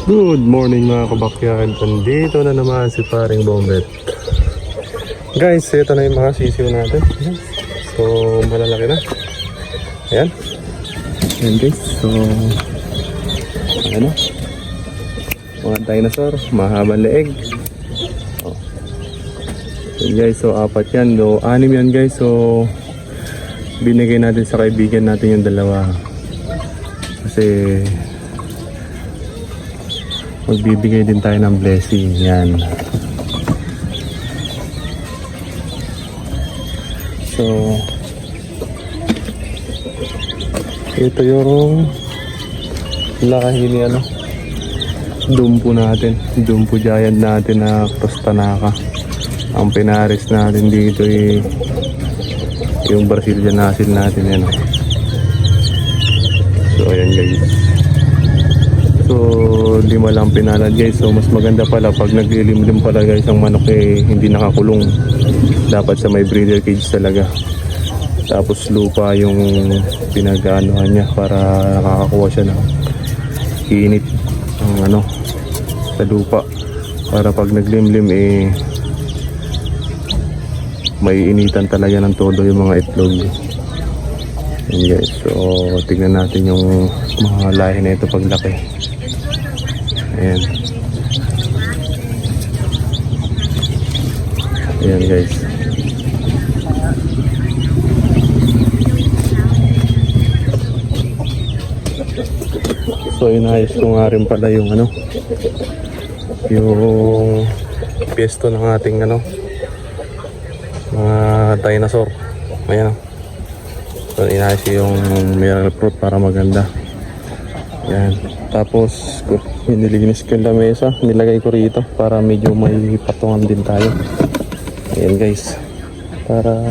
Good morning mga kabakyard. Andito na naman si paring Bombet. Guys, ito na yung mga sisiw natin. So, malalaki na. Ayan. Ayan guys. So, ano? Mga dinosaur. Mahabang leeg. Oh. Ayan guys. So, apat yan. So, 6 yan guys. So, binigay natin sa kaibigan natin yung dalawa. Kasi magbibigay din tayo ng blessing. Yan. So, ito yung laki ni dumpo natin. Dumpo giant natin na Tostanaka. Ang pinaris natin dito yung Brazilian asin natin. Yan. So, ayan guys. So, 5 lang pinalad guys. So, mas maganda pala pag naglilimlim pala guys ang manok hindi nakakulong. Dapat sa may breeder cage talaga. Tapos lupa yung pinag-anuhan niya para nakakakuha siya ng init ng sa lupa. Para pag naglimlim may initan talaga ng todo yung mga itlog. Ayan guys. So, tignan natin yung mga lahi na ito paglaki. Ayan. Ayan guys. So inayos ko nga rin pala yung yung piesto ng ating mga dinosaur. Ayan. So inayos yung miracle fruit para maganda. Ayan. Tapos nilinis ko yung lamesa, nilagay ko rito para medyo may patungan din tayo. Ayan guys, para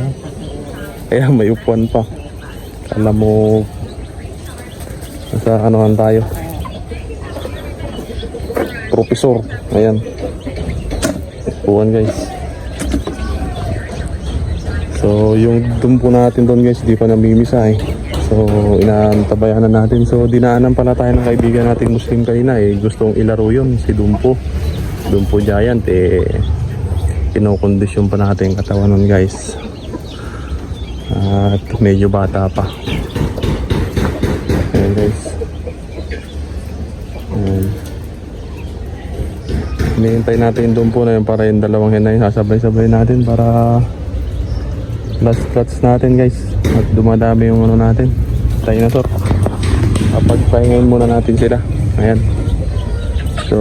may upuan pa. Alam mo nasa anuhan tayo, professor. Ayan, upuan guys. So yung dumpo natin doon guys, di pa namimisa So inaantabayan na natin. So dinaanan pala tayo ng kaibigan natin Muslim kanina gustong ilaro yun, si Dumpo Giant. Kinokondisyon pa natin yung katawan nun guys. At medyo bata pa. Ayan guys. Ayan. Hinihintay natin yung Dumpo na yun para yung dalawang henay sasabay-sabay natin para last clutch natin guys. At dumadami yung natin, dinosaur. Kapagpahingayin muna natin sila. Ayan. So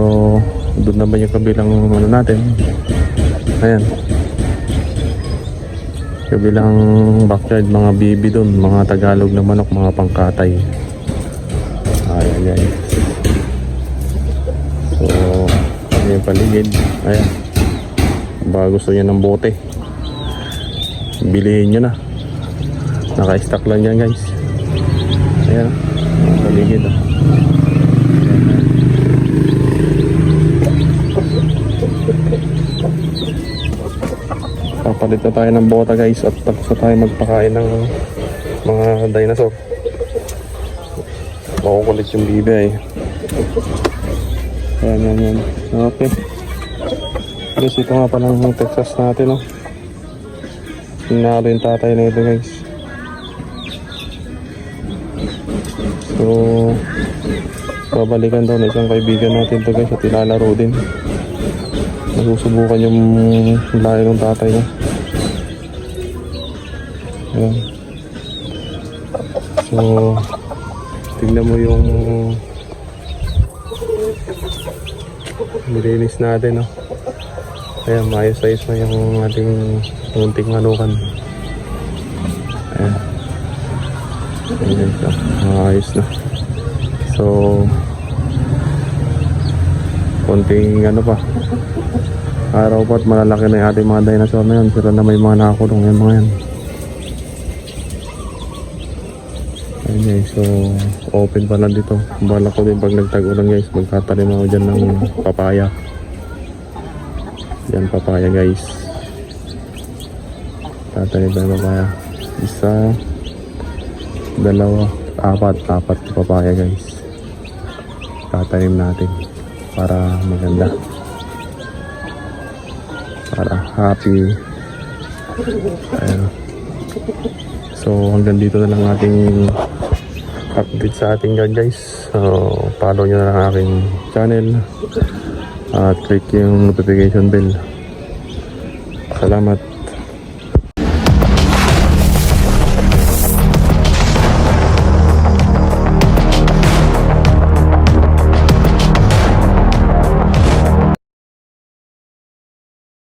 doon naman yung kabilang natin. Ayan. Kabilang backyard, mga bibi doon, mga Tagalog na manok, mga pangkatay. Ayan guys. So ayan yung paligid. Ayan. Baka gusto nyo ng bote, bilihin nyo na. Naka-stock lang yan guys. Ayan, paligid Papalit na tayo ng bota guys at tapos na tayo magpakain ng mga dinosaur. Makukulit yung bibi Ayan. Okay. Guys, ito nga palang Texas natin Hinalo yung tatay na ito guys. So babalikan daw na isang kaibigan natin to guys at ilalaro din. Nasusubukan yung lahi ng tatay niya. Ayan. So tignan mo yung nilinis natin Ayan, maayos-ayos na yung ating munting manukan. Ayan. Ayan siya, maayos na. So konting pa, araw pa at malalaki na yung ating mga dinosaur na yun. Sila na may mga nakakulong yung mga yan. Ayan guys, so open pa lang dito. Bala ko din pag nagtag-ulan guys, magtatanim ako dyan ng papaya. Yan papaya guys. Tatanim tayo papaya. Isa, dalawa, apat papaya guys. Tatanim natin. para maganda, para happy. Ayan. So hanggang dito na lang ating update sa ating yard guys. So follow nyo na lang aking channel at click yung notification bell. Salamat.